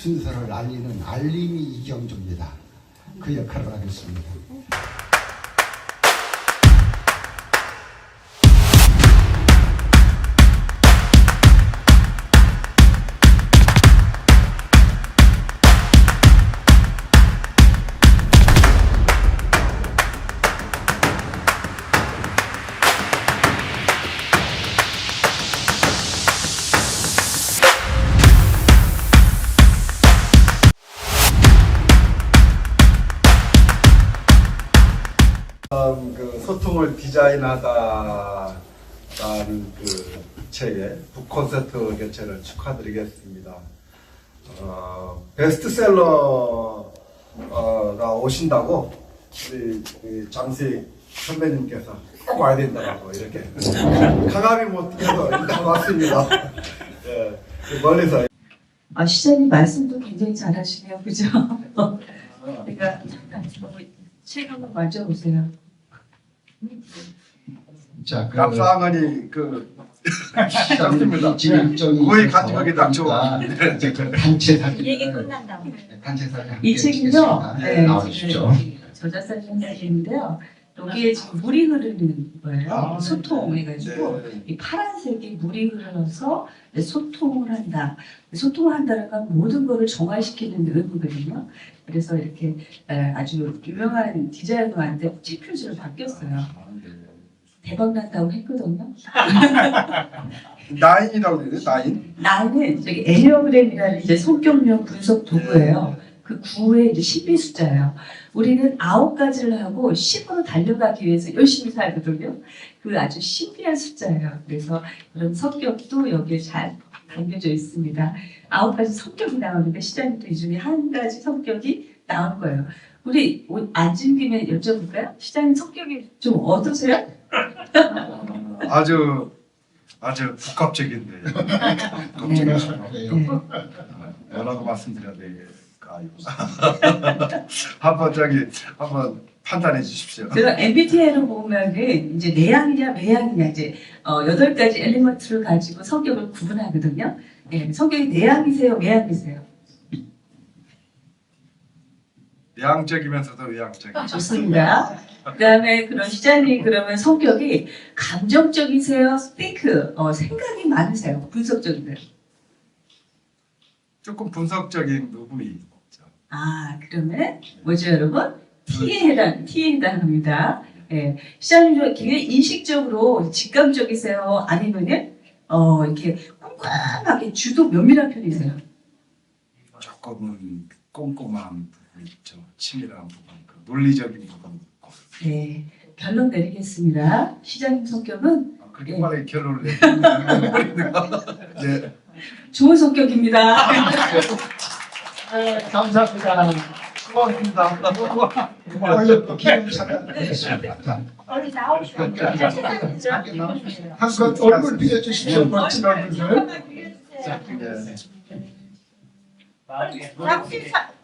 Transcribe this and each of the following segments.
순서를 알리는 알림이 이경주입니다. 그 역할을 하겠습니다. 그 소통을 디자인하다라는 그 책의 북콘서트 개최를 축하드리겠습니다. 베스트셀러가 오신다고 우리 장수익 선배님께서 꼭 와야 된다고 이렇게 강압이 못해서 일단 왔습니다. 예, 멀리서. 시장님 말씀도 굉장히 잘하시네요, 그죠? 그러니까 책 한번 만져보세요. 자, 감사하니 좋습니다. 진행적인 거의 가져가기 딱 좋아. 단체 사진. 얘기 끝난다. 단체 사진. 이 책은요, 나와주시죠. 저자살 선생님인데요. 여기에 지금 물이 흐르는 거예요. 소통해가지고 이 파란색이 물이 흘러서 소통을 한다. 소통을 한다는 건 모든 것을 정화시키는 의미거든요. 그래서 이렇게 아주 유명한 디자이너한테 책 표지를 바뀌었어요. 대박 난다고 했거든요. 나인이라고 해야 돼? 나인? 나는 저기 애니어그램이라는 이제 성격력 분석 도구예요. 그 9의 이제 신비 숫자예요. 우리는 9가지를 하고 10으로 달려가기 위해서 열심히 살거든요. 그 아주 신비한 숫자예요. 그래서 그런 성격도 여기에 잘 담겨져 있습니다. 9가지 성격이 나오는데 시장님도 이 중에 한 가지 성격이 나온 거예요. 우리 앉은 김에 여쭤볼까요? 시장님 성격이 좀 어떠세요? 아주 복합적인데 뭐라고 말씀드려야 될까요? 한번 판단해 주십시오. 제가 MBTI로 보면은 이제 내향이냐 외향이냐 이제 8가지 엘리먼트를 가지고 성격을 구분하거든요. 네, 성격이 내향이세요, 외향이세요? 내향적이면서도 외향적인. 좋습니다. 그다음에 그런 시장님 그러면 성격이 감정적이세요, 생각이 많으세요, 분석적이세요? 조금 분석적인 부분이 있죠. 그러면 뭐죠, 여러분? T에 해당합니다. 예, 시장님 굉장히 인식적으로 직감적이세요, 아니면은 이렇게 꼼꼼하게 주도 면밀한 편이세요? 조금은 꼼꼼한 부분이 있죠. 치밀한 부분, 그 논리적인 부분. 네, 결론 내리겠습니다. 시장님 성격은 그렇게 빨리 결론을 내리는 네. 좋은 성격입니다. 감사합니다. 고맙습니다. 기름 차가 얼른 나오시고 한껏 얼굴 비춰주십시오. 멋진 얼굴들.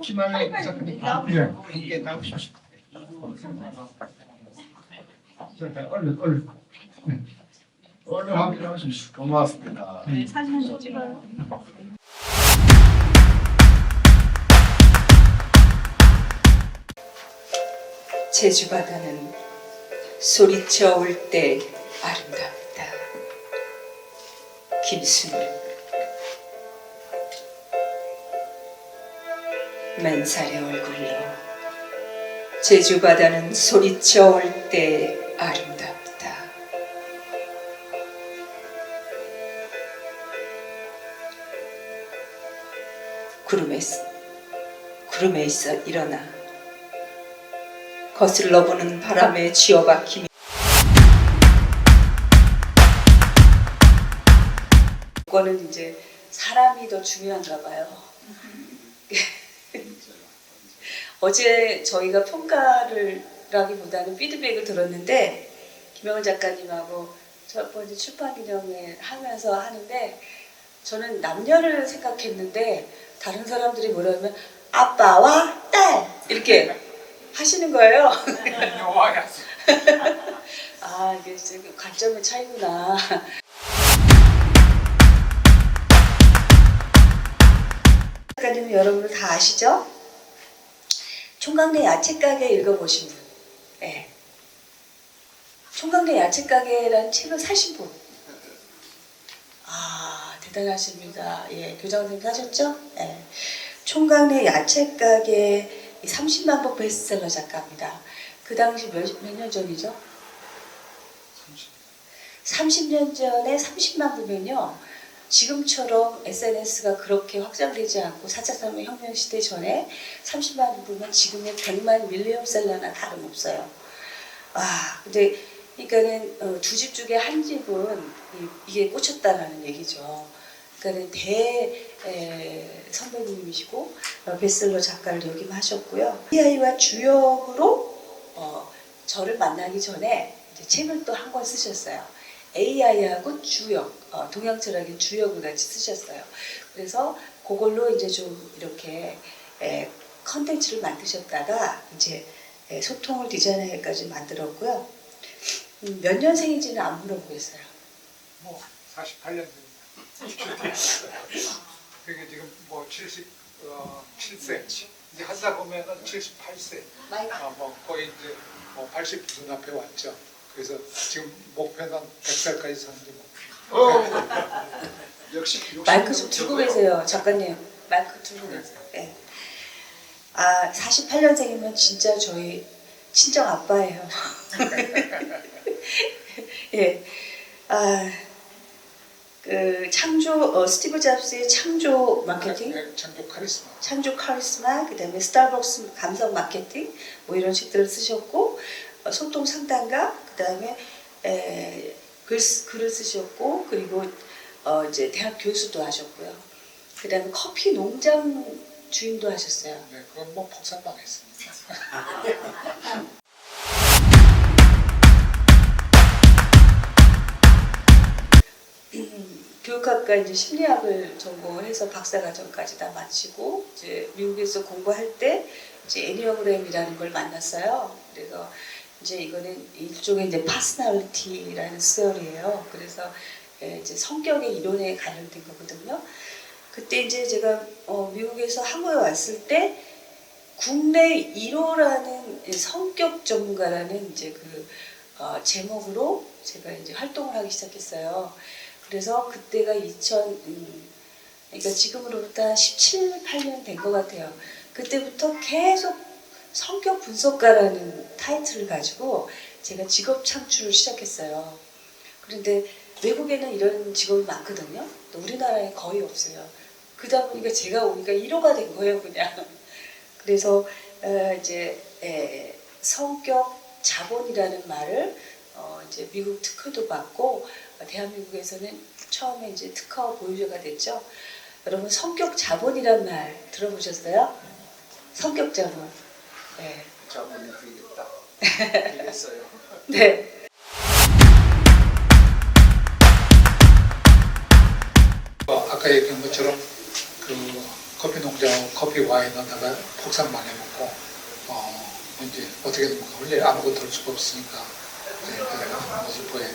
김한래 작가님 함께 나오십시오. 얼른 함께 나오십시오. 고맙습니다. 사진 한 장 찍어요. 제주 바다는 소리쳐 올 때 아름답다. 김순일. 맨살의 얼굴로 제주 바다는 소리쳐 올 때 아름답다. 구름에 있어 일어나 거슬러 보는 바람에 쥐어박히며 이거는 이제 사람이 더 중요한가 봐요. 어제 저희가 평가를 라기보다는 피드백을 들었는데 김영을 작가님하고 첫 번째 출판 기념회 하면서 하는데 저는 남녀를 생각했는데 다른 사람들이 뭐라면 아빠와 딸 이렇게 하시는 거예요. 아, 이게 진짜 관점의 차이구나. 작가님은 여러분 다 아시죠? 총각내 야채가게 읽어보신 분. 네. 총각내 야채가게라는 책을 사신 분. 아, 대단하십니다. 예, 교장 선생님 사셨죠? 예. 총각내 야채가게 30만 부 베스트셀러 작가입니다. 그 당시 몇 년 전이죠? 30년 전에 30만 부면요. 지금처럼 SNS가 그렇게 확장되지 않고 4차 산업혁명 시대 전에 30만 부면 지금의 100만 밀리언셀러나 다름없어요. 아, 근데 그러니까는 두 집 중에 한 집은 이게 꽂혔다라는 얘기죠. 그러니까는 선배님이시고 베스트셀러 작가를 역임하셨고요. AI와 주역으로 저를 만나기 전에 이제 책을 또 한 권 쓰셨어요. AI하고 주역, 동양 철학의 주역을 같이 쓰셨어요. 그래서 그걸로 이제 좀 이렇게 컨텐츠를 만드셨다가 이제 소통을 디자인하기까지 만들었고요. 몇 년생인지는 안 물어보겠어요. 뭐 48년생입니다. 그게 지금 뭐 77세 이제 하다 보면은 78세. 뭐 거의 이제 뭐 80 눈앞에 왔죠. 그래서 지금 목표는 100살까지 사는 게 목표. 역시 마이크 좀 들고 계세요, 작가님. 마이크 들고 계세요. 네. 아, 48년생이면 진짜 저희 친정 아빠예요. 예. 아, 그 창조 스티브 잡스의 창조 마케팅, 창조 카리스마. 그다음에 스타벅스 감성 마케팅 뭐 이런 책들을 쓰셨고 소통 상담가, 그다음에 글을 쓰셨고 그리고 이제 대학 교수도 하셨고요. 그다음에 커피 농장 주인도 하셨어요. 네, 그건 뭐 폭삭망했습니다. 교육학과 이제 심리학을 전공을 해서 박사과정까지 다 마치고 이제 미국에서 공부할 때 이제 애니어그램이라는 걸 만났어요. 그래서 이제 이거는 일종의 이제 퍼스널리티라는 스토리예요. 그래서 이제 성격의 이론에 관련된 거거든요. 그때 이제 제가 미국에서 한국에 왔을 때 국내 1호라는 성격 전문가라는 이제 그 제목으로 제가 이제 활동을 하기 시작했어요. 그래서 그때가 그러니까 지금으로부터 한 17, 8년 된 것 같아요. 그때부터 계속 성격 분석가라는 타이틀을 가지고 제가 직업 창출을 시작했어요. 그런데 외국에는 이런 직업이 많거든요. 또 우리나라에 거의 없어요. 그러다 보니까 제가 오니까 1호가 된 거예요, 그냥. 그래서 이제 성격 자본이라는 말을 이제 미국 특허도 받고 대한민국에서는 처음에 이제 특허 보유자가 됐죠. 여러분 성격 자본이란 말 들어보셨어요? 성격 자본. 네. 자본이 되겠다. 되겠어요. 네. 아까 얘기한 것처럼 그 커피 농장하고 커피 와인하다가 폭삭 망해놓고 이제 어떻게 된 원래 아무것도 할 수가 없으니까 모스포에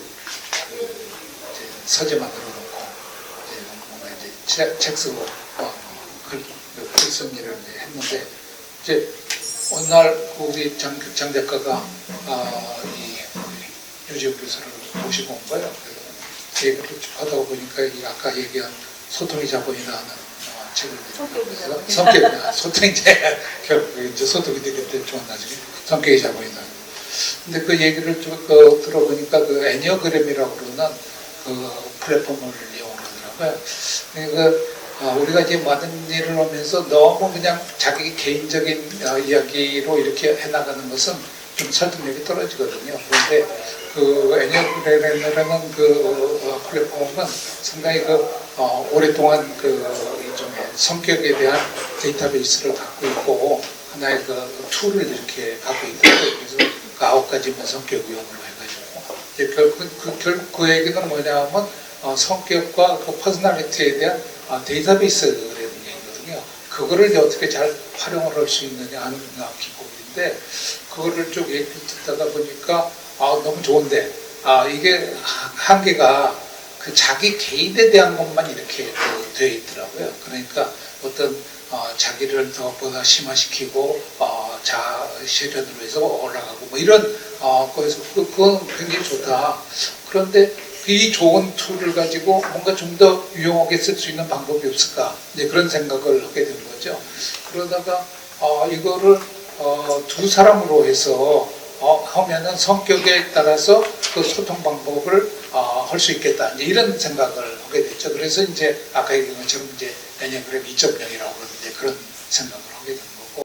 서재 만들어 놓고 이제 책 쓰고 글 쓰는 일을 이제 했는데 이제 어느 날 우리 장 작가가 이 유지혁 교수를 모시고 온 거예요. 그래서 얘기를 쭉 하다 보니까 아까 얘기한 소통의 자본이라는 책을 소통이 이제 결국 이제 소통이 되겠대 좀 나중에 성격의 자본이다. 근데 그 얘기를 쭉 들어보니까 그 애니어그램이라고 그러는 그 플랫폼을 이용하더라고요. 그러니까 우리가 이제 많은 일을 하면서 너무 그냥 자기 개인적인 이야기로 이렇게 해나가는 것은 좀 설득력이 떨어지거든요. 그런데 그 애니어그램이라는 그 플랫폼은 상당히 오랫동안 그 일종의 성격에 대한 데이터베이스를 갖고 있고 하나의 그 툴을 이렇게 갖고 있더라고요. 그래서 그 9가지만 성격 유형으로 해가지고 결국 그 얘기는 뭐냐면 성격과 그 퍼스널리티에 대한 데이터베이스라는 얘기거든요. 그거를 이제 어떻게 잘 활용을 할 수 있느냐 하는 기법인데 그거를 쭉 얘기를 듣다가 보니까 너무 좋은데 이게 한계가 그 자기 개인에 대한 것만 이렇게 되어 있더라고요. 그러니까 어떤 자기를 더보다 심화시키고 자아실현으로 해서 올라가고 뭐 이런 거에서 그건 굉장히 좋다. 그런데 이 좋은 툴을 가지고 뭔가 좀 더 유용하게 쓸 수 있는 방법이 없을까? 이제 그런 생각을 하게 된 거죠. 그러다가 이거를 두 사람으로 해서 하면은 성격에 따라서 그 소통 방법을 할 수 있겠다. 이제 이런 생각을 하게 됐죠. 그래서 이제 아까 얘기한 것처럼 이제 애니어그램 2.0이라고 그러는데 그런 생각을 하게 된 거고.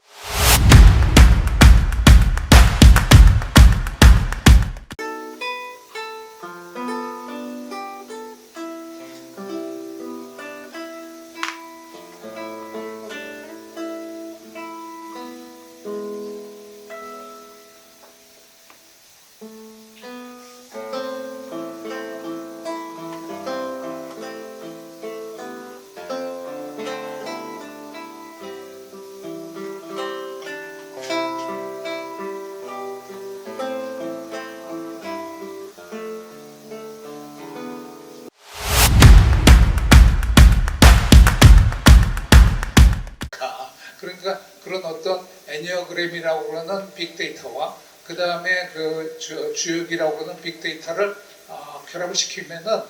그러니까 그런 어떤 애니어그램이라고 그러는 빅데이터와 그 다음에 그 주역이라고 그러는 빅데이터를 결합을 시키면은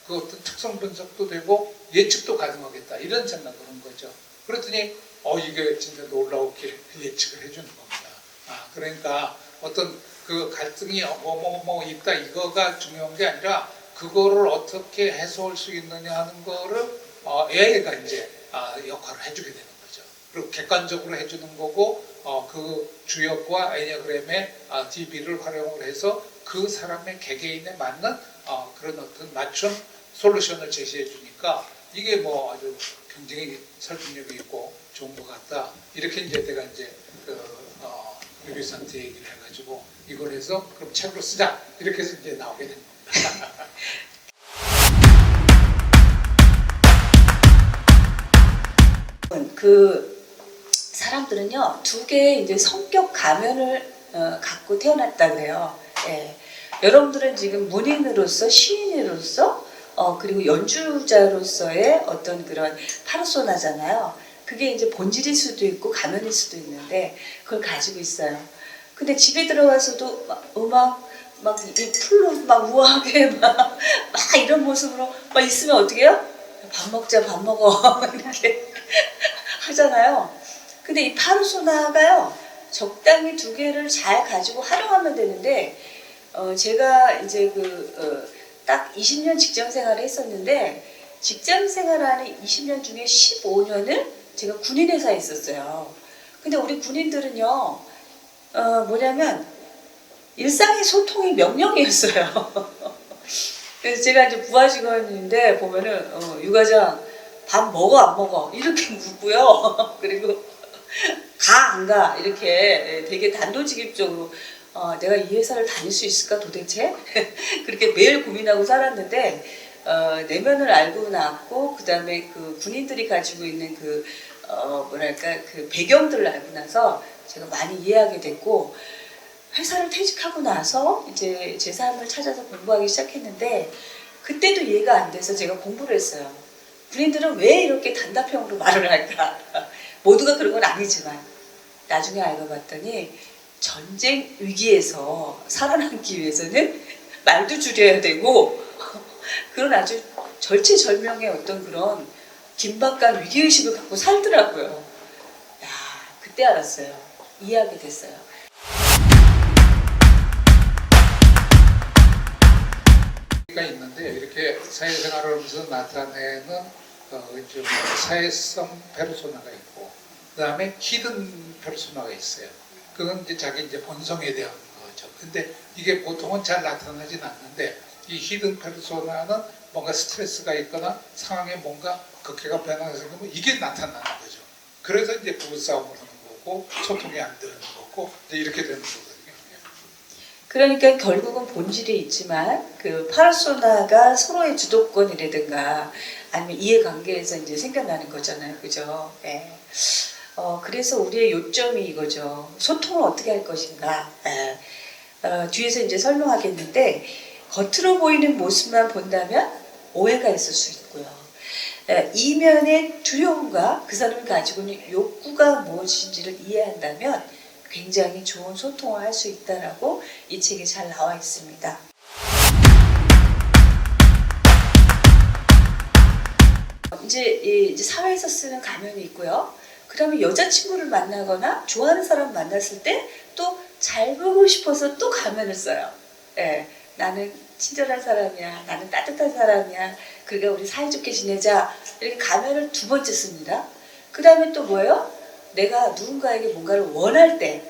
그 어떤 특성 분석도 되고 예측도 가능하겠다 이런 생각을 한 거죠. 그랬더니 이게 진짜 놀라웠게 예측을 해주는 겁니다. 그러니까 어떤 그 갈등이 뭐 있다 이거가 중요한 게 아니라 그거를 어떻게 해소할 수 있느냐 하는 거를 AI가 이제 역할을 해주게 되는 거죠. 그리고 객관적으로 해주는 거고 그 주역과 애니어그램의 DB를 활용을 해서 그 사람의 개개인에 맞는 그런 어떤 맞춤 솔루션을 제시해 주니까 이게 뭐 아주 굉장히 설득력이 있고 좋은 것 같다. 이렇게 이제 내가 이제 유비스한테 얘기를 해가지고 이걸 해서 그럼 책으로 쓰자. 이렇게 해서 이제 나오게 된 겁니다. 그 사람들은요 두 개의 이제 성격 가면을 갖고 태어났다 그래요. 예. 여러분들은 지금 문인으로서 시인으로서 그리고 연주자로서의 어떤 그런 파르소나잖아요. 그게 이제 본질일 수도 있고 가면일 수도 있는데 그걸 가지고 있어요. 근데 집에 들어와서도 막 이 풀로 막 우아하게 막 이런 모습으로 막 있으면 어떻게 해요? 밥 먹자 밥 먹어 이렇게 하잖아요. 근데 이 파르소나가요 적당히 두 개를 잘 가지고 활용하면 되는데 제가 이제 딱 20년 직장 생활을 했었는데 직장 생활하는 20년 중에 15년을 제가 군인 회사에 있었어요. 근데 우리 군인들은요 뭐냐면 일상의 소통이 명령이었어요. 그래서 제가 이제 부하 직원인데 보면은 유과장 밥 먹어 안 먹어 이렇게 묻고요. 그리고 가 안 가 이렇게 되게 단도직입적으로 내가 이 회사를 다닐 수 있을까 도대체 그렇게 매일 고민하고 살았는데 내면을 알고 나왔고 그 다음에 그 군인들이 가지고 있는 그 뭐랄까 그 배경들을 알고 나서 제가 많이 이해하게 됐고 회사를 퇴직하고 나서 이제 제 삶을 찾아서 공부하기 시작했는데 그때도 이해가 안 돼서 제가 공부를 했어요. 군인들은 왜 이렇게 단답형으로 말을 할까? 모두가 그런 건 아니지만 나중에 알고 봤더니 전쟁 위기에서 살아남기 위해서는 말도 줄여야 되고 그런 아주 절체절명의 어떤 그런 긴박한 위기의식을 갖고 살더라고요. 그때 알았어요. 이해하게 됐어요. 가 있는데 이렇게 사회생활을 하면서 나타내는 좀 사회성 페르소나가 있고 그 다음에 히든 페르소나가 있어요. 그건 이제 본성에 대한 거죠. 근데 이게 보통은 잘 나타나진 않는데 이 히든 페르소나는 뭔가 스트레스가 있거나 상황에 뭔가 극해가 변화가 생기면 이게 나타나는 거죠. 그래서 이제 부부싸움을 하는 거고 소통이 안 되는 거고 이제 이렇게 되는 거거든요. 그러니까 결국은 본질이 있지만 그 파르소나가 서로의 주도권이라든가 아니면 이해관계에서 이제 생겨나는 거잖아요. 그죠? 네. 그래서 우리의 요점이 이거죠. 소통을 어떻게 할 것인가. 뒤에서 이제 설명하겠는데 겉으로 보이는 모습만 본다면 오해가 있을 수 있고요. 이면의 두려움과 그 사람이 가지고 있는 욕구가 무엇인지를 이해한다면 굉장히 좋은 소통을 할 수 있다라고 이 책에 잘 나와 있습니다. 이제 사회에서 쓰는 가면이 있고요. 그다음에 여자친구를 만나거나 좋아하는 사람 만났을 때 또 잘 보고 싶어서 또 가면을 써요. 나는 친절한 사람이야. 나는 따뜻한 사람이야. 그러니까 우리 사이좋게 지내자. 이렇게 가면을 2번째 씁니다. 그 다음에 또 뭐예요? 내가 누군가에게 뭔가를 원할 때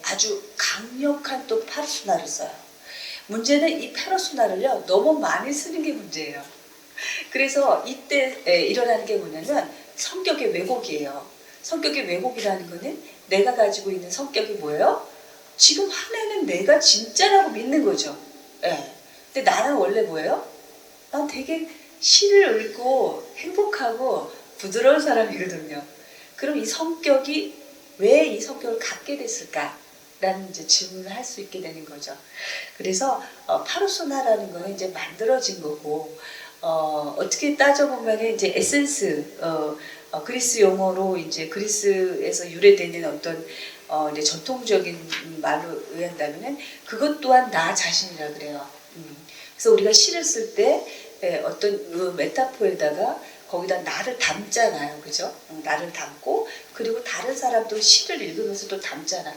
아주 강력한 또 페르소나를 써요. 문제는 이 페르소나를요 너무 많이 쓰는 게 문제예요. 그래서 이때 일어나는 게 뭐냐면 성격의 왜곡이에요. 성격의 왜곡이라는 거는 내가 가지고 있는 성격이 뭐예요? 지금 화내는 내가 진짜라고 믿는 거죠. 근데 나는 원래 뭐예요? 난 되게 시를 읽고 행복하고 부드러운 사람이거든요. 그럼 이 성격이 왜 이 성격을 갖게 됐을까? 라는 이제 질문을 할 수 있게 되는 거죠. 그래서 파르소나라는 거는 이제 만들어진 거고, 어떻게 따져보면 이제 에센스, 그리스 용어로 이제 그리스에서 유래되는 어떤 이제 전통적인 말로 의한다면은 그것 또한 나 자신이라 그래요. 그래서 우리가 시를 쓸 때 어떤 그 메타포에다가 거기다 나를 담잖아요, 그죠? 나를 담고 그리고 다른 사람도 시를 읽으면서 또 담잖아요.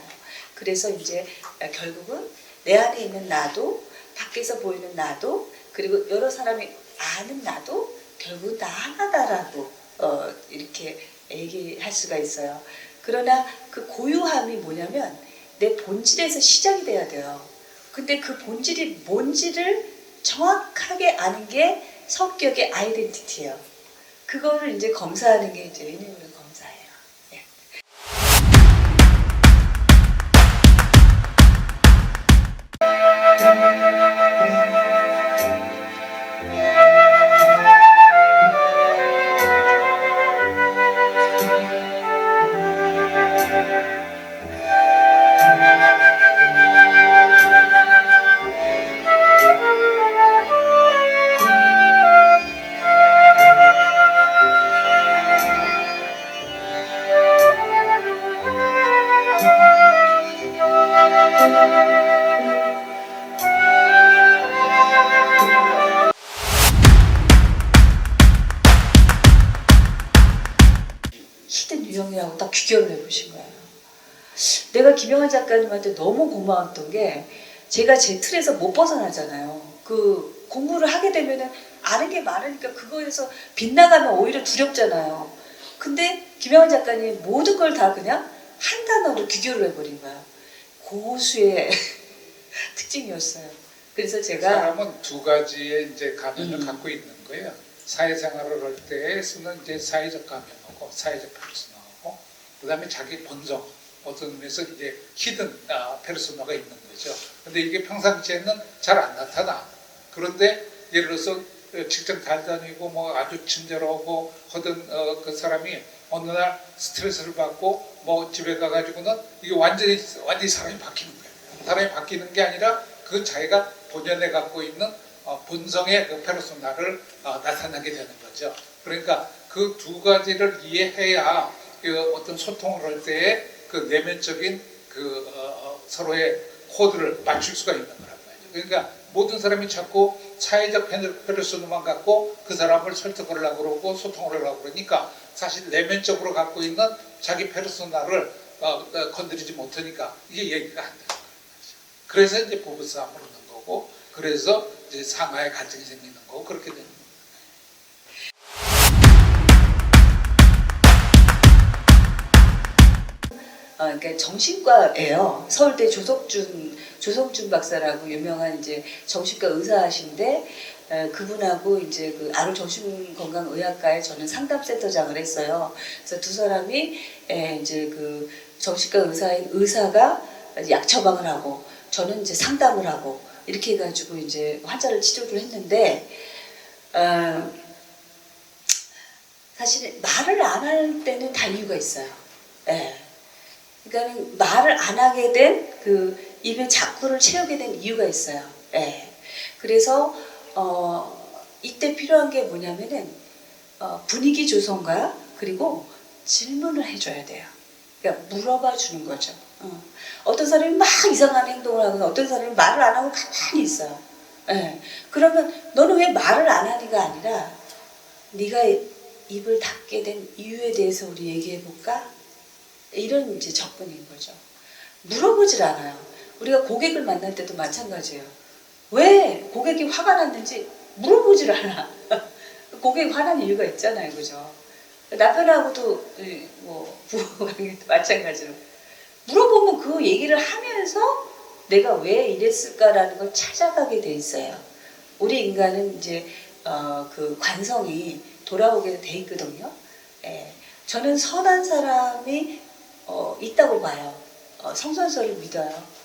그래서 이제 결국은 내 안에 있는 나도 밖에서 보이는 나도 그리고 여러 사람이 아는 나도 결국 나 하나다라고 이렇게 얘기할 수가 있어요. 그러나 그 고유함이 뭐냐면 내 본질에서 시작이 돼야 돼요. 근데 그 본질이 뭔지를 정확하게 아는 게 성격의 아이덴티티예요. 그거를 이제 검사하는 게 이제 에니어그램 검사예요. 시대 유형이하고 딱 비교를 해보신 거예요. 내가 김영환 작가님한테 너무 고마웠던 게 제가 제 틀에서 못 벗어나잖아요. 그 공부를 하게 되면은 아는 게 많으니까 그거에서 빗나가면 오히려 두렵잖아요. 근데 김영환 작가님 모든 걸 다 그냥 한 단어로 규결을 해버린 거야. 고수의 특징이었어요. 그래서 제가 사람은 2가지의 이제 가면을 갖고 있는 거예요. 사회생활을 할 때 쓰는 이제 사회적 가면하고 사회적 페르소나하고 그다음에 자기 본성 어떤 의미에서 이제 히든 페르소나가 있는 거죠. 근데 이게 평상시에는 잘 안 나타나. 그런데 예를 들어서 직장 잘 다니고 뭐 아주 친절하고 하던 그 사람이 어느 날 스트레스를 받고 뭐 집에 가가지고는 이게 완전히 사람이 바뀌는 거예요. 사람이 바뀌는 게 아니라 그 자기가 본연에 갖고 있는 본성의 그 페르소나를 나타나게 되는 거죠. 그러니까 그 2가지를 이해해야 그 어떤 소통을 할 때에 그 내면적인 그 서로의 코드를 맞출 수가 있는 거란 말이죠. 그러니까 모든 사람이 자꾸 사회적 페르소나만 갖고 그 사람을 설득을 하려고 그러고 소통을 하려고 그러니까 사실 내면적으로 갖고 있는 자기 페르소나를 건드리지 못하니까 이게 얘기가 안 되는 거예요. 그래서 이제 부부싸움을 하는 거고 그래서 이제 상하의 갈등이 생기는 거고 그렇게 되는 거예요. 그러니까 정신과예요. 서울대 조성준 박사라고 유명한 이제 정신과 의사이신데 그분하고 이제 그 아로 정신건강의학과에 저는 상담센터장을 했어요. 그래서 2 사람이 이제 그 정신과 의사가 약 처방을 하고 저는 이제 상담을 하고 이렇게 해가지고 이제 환자를 치료를 했는데 사실 말을 안 할 때는 다 이유가 있어요. 그러니까 말을 안 하게 된 그 입에 자꾸를 채우게 된 이유가 있어요. 그래서 이때 필요한 게 뭐냐면은 분위기 조성과 그리고 질문을 해줘야 돼요. 그러니까 물어봐 주는 거죠. 어떤 사람이 막 이상한 행동을 하거나 어떤 사람이 말을 안 하고 가만히 있어요. 예. 그러면 너는 왜 말을 안 하니가 아니라 네가 입을 닫게 된 이유에 대해서 우리 얘기해 볼까? 이런 이제 접근인 거죠. 물어보질 않아요. 우리가 고객을 만날 때도 마찬가지예요. 왜 고객이 화가 났는지 물어보질 않아. 고객이 화난 이유가 있잖아요, 그죠? 남편하고도 뭐 부부 관계도 마찬가지로 물어보면 그 얘기를 하면서 내가 왜 이랬을까라는 걸 찾아가게 돼 있어요. 우리 인간은 이제 그 관성이 돌아오게 돼 있거든요. 예. 저는 선한 사람이 있다고 봐요. 성선설을 믿어요.